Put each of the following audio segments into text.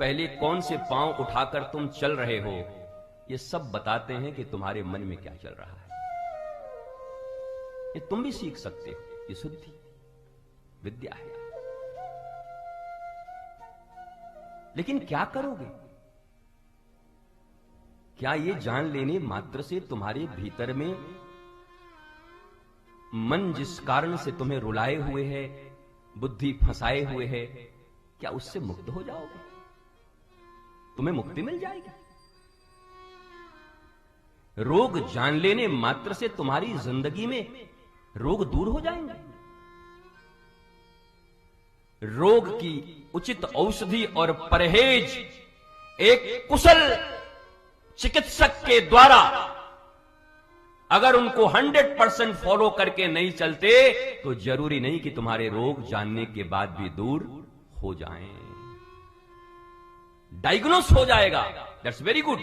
पहले कौन से पांव उठाकर तुम चल रहे हो, ये सब बताते हैं कि तुम्हारे मन में क्या चल रहा है। ये तुम भी सीख सकते हो, ये शुद्धि विद्या है। लेकिन क्या करोगे? क्या ये जान लेने मात्र से तुम्हारे भीतर में मन जिस कारण से तुम्हें रुलाए हुए है, बुद्धि फंसाए हुए है, क्या उससे मुक्त हो जाओगे? तुम्हें मुक्ति मिल जाएगी। रोग जान लेने मात्र से तुम्हारी जिंदगी में रोग दूर हो जाएंगे। रोग की उचित औषधि और परहेज एक कुशल चिकित्सक के द्वारा अगर उनको 100% फॉलो करके नहीं चलते तो जरूरी नहीं कि तुम्हारे रोग जानने के बाद भी दूर हो जाएं। डायग्नोस हो जाएगा, that's very good,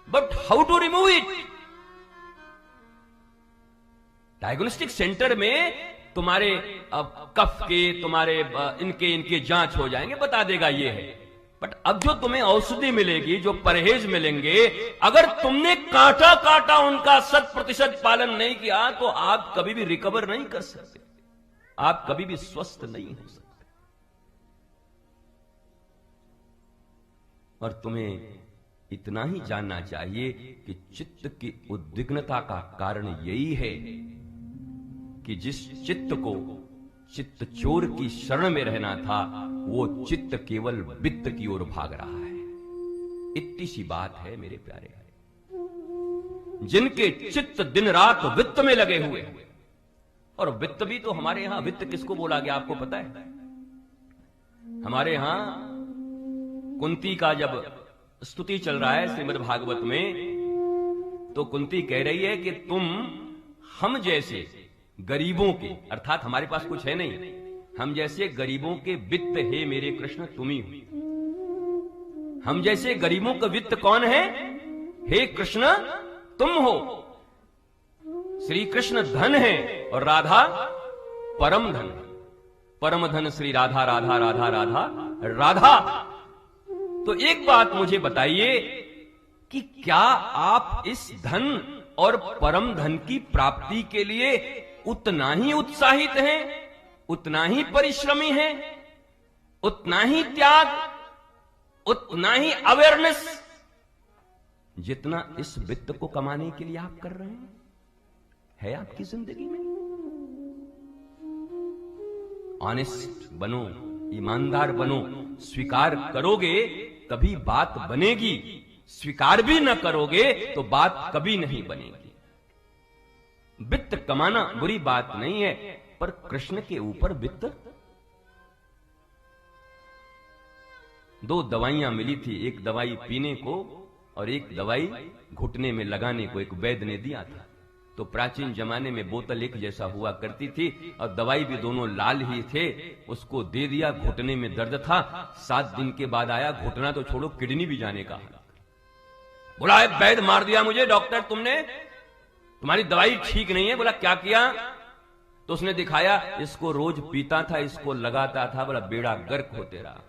but how to remove it? Diagnostic centre में तुम्हारे कफ के, तुम्हारे इनके जांच हो जाएंगे, बता देगा ये है। बट अब जो तुम्हें औषधि मिलेगी, जो परहेज मिलेंगे, अगर तुमने कांटा कांटा उनका 100% पालन नहीं किया तो आप कभी भी रिकवर नहीं कर सकते, आप कभी भी स्वस्थ नहीं हो सकते। और तुम्हें इतना ही जानना चाहिए कि चित्त की उद्विग्नता का कारण यही है कि जिस चित्त को चित्त चोर की शरण में रहना था, वो चित्त केवल वित्त की ओर भाग रहा है। इतनी सी बात है मेरे प्यारे। जिनके चित्त दिन रात वित्त में लगे हुए, और वित्त भी तो हमारे यहां वित्त किसको बोला गया आपको पता है? हमारे यहां कुंती का जब स्तुति चल रहा है श्रीमद् भागवत में, तो कुंती कह रही है कि तुम हम जैसे गरीबों के, अर्थात हमारे पास कुछ है नहीं, हम जैसे गरीबों के वित्त हे मेरे कृष्ण तुम ही हो। हम जैसे गरीबों का वित्त कौन है? हे कृष्ण तुम हो। श्री कृष्ण धन है और राधा परम धन। परम धन श्री राधा, राधा राधा राधा राधा। तो एक बात मुझे बताइए कि क्या आप इस धन और परम धन की प्राप्ति के लिए उतना ही उत्साहित हैं, उतना ही परिश्रमी हैं, उतना ही त्याग, उतना ही अवेयरनेस जितना इस वित्त को कमाने के लिए आप कर रहे हैं? है आपकी जिंदगी में? ऑनेस्ट बनो, ईमानदार बनो। स्वीकार करोगे तभी बात बनेगी, स्वीकार भी न करोगे तो बात कभी नहीं बनेगी। वित्त कमाना बुरी बात नहीं है, पर कृष्ण के ऊपर वित्त। 2 दवाइयां मिली थी, एक दवाई पीने को और एक दवाई घुटने में लगाने को, एक वैद्य ने दिया था। तो प्राचीन जमाने में बोतल एक जैसा हुआ करती थी और दवाई भी दोनों लाल ही थे। उसको दे दिया, घुटने में दर्द था। 7 दिन के बाद आया, घुटना तो छोड़ो किडनी भी जाने का। बोला वैद्य मार दिया मुझे डॉक्टर तुमने, तुम्हारी दवाई ठीक नहीं है। बोला क्या किया? तो उसने दिखाया, इसको रोज पीता था, इसको लगाता था। बोला बेड़ा गर्क होते रहा।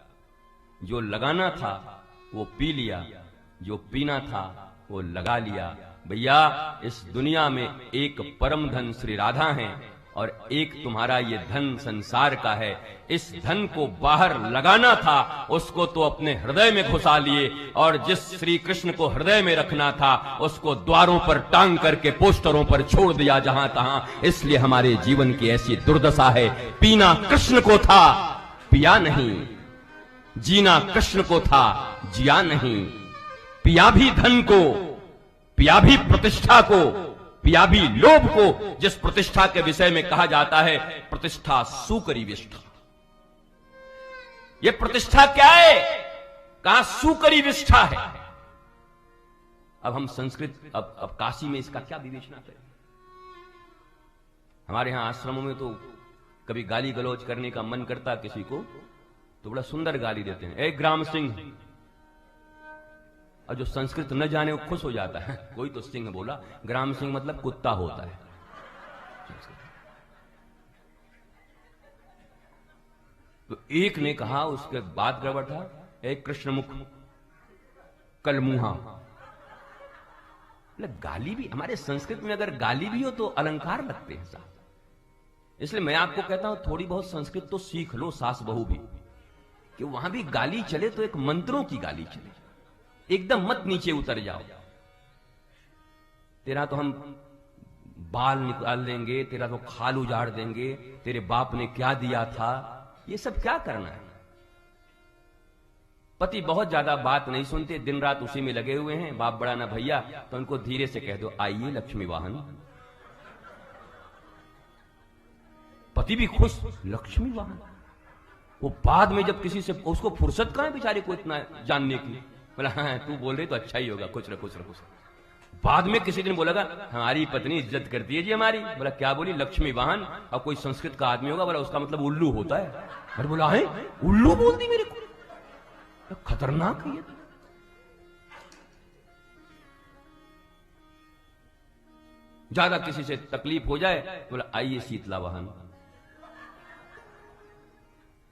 जो लगाना था वो पी लिया, जो पीना था वो लगा लिया। भैया इस दुनिया में एक परम धन श्री राधा है और एक तुम्हारा ये धन संसार का है। इस धन को बाहर लगाना था, उसको तो अपने हृदय में घुसा लिए, और जिस श्री कृष्ण को हृदय में रखना था उसको द्वारों पर टांग करके पोस्टरों पर छोड़ दिया जहां तहां। इसलिए हमारे जीवन की ऐसी दुर्दशा है। पीना कृष्ण को था, पिया नहीं। जीना कृष्ण को था, जिया नहीं। पिया भी धन को, पिया भी प्रतिष्ठा को, पिया भी लोभ को, जिस प्रतिष्ठा के विषय में कहा जाता है प्रतिष्ठा सुकरी विष्ठा। यह प्रतिष्ठा क्या है? कहां सुकरी विष्ठा है। अब हम संस्कृत, अब काशी में इसका क्या विवेचना करें? हमारे यहां आश्रमों में तो कभी गाली गलौज करने का मन करता किसी को तो बड़ा सुंदर गाली देते हैं, ए ग्राम सिंह। और जो संस्कृत न जाने वो खुश हो जाता है। कोई तो सिंह बोला, ग्राम सिंह मतलब कुत्ता होता है। तो एक ने कहा, उसके बात गड़बड़ था, एक कृष्णमुख कलमुहा। गाली भी हमारे संस्कृत में अगर गाली भी हो तो अलंकार लगते हैं साहब। इसलिए मैं आपको कहता हूं थोड़ी बहुत संस्कृत तो सीख लो, सास बहू भी, कि वहां भी गाली चले तो एक मंत्रों की गाली चले, एकदम मत नीचे उतर जाओ। तेरा तो हम बाल निकाल देंगे, तेरा तो खाल उजाड़ देंगे, तेरे बाप ने क्या दिया था, ये सब क्या करना है। पति बहुत ज्यादा बात नहीं सुनते, दिन रात उसी में लगे हुए हैं, बाप बड़ा ना भैया, तो उनको धीरे से कह दो, आइए लक्ष्मी वाहन। पति भी खुश, लक्ष्मी वाहन। वो बाद में जब किसी से, उसको फुर्सत कहां है बेचारे को इतना जानने की, बोला हाँ तू बोल रही तो अच्छा ही होगा, कुछ रह कुछ रह कुछ। बाद में किसी दिन बोलेगा हमारी पत्नी इज्जत करती है जी हमारी, बोला क्या बोली, लक्ष्मी वाहन। और कोई संस्कृत का आदमी होगा, बोला उसका मतलब उल्लू होता है। अरे बोला है उल्लू बोल दी मेरे को, खतरनाक है ये। ज्यादा किसी से तकलीफ हो जाए, बोला आइए शीतला वाहन।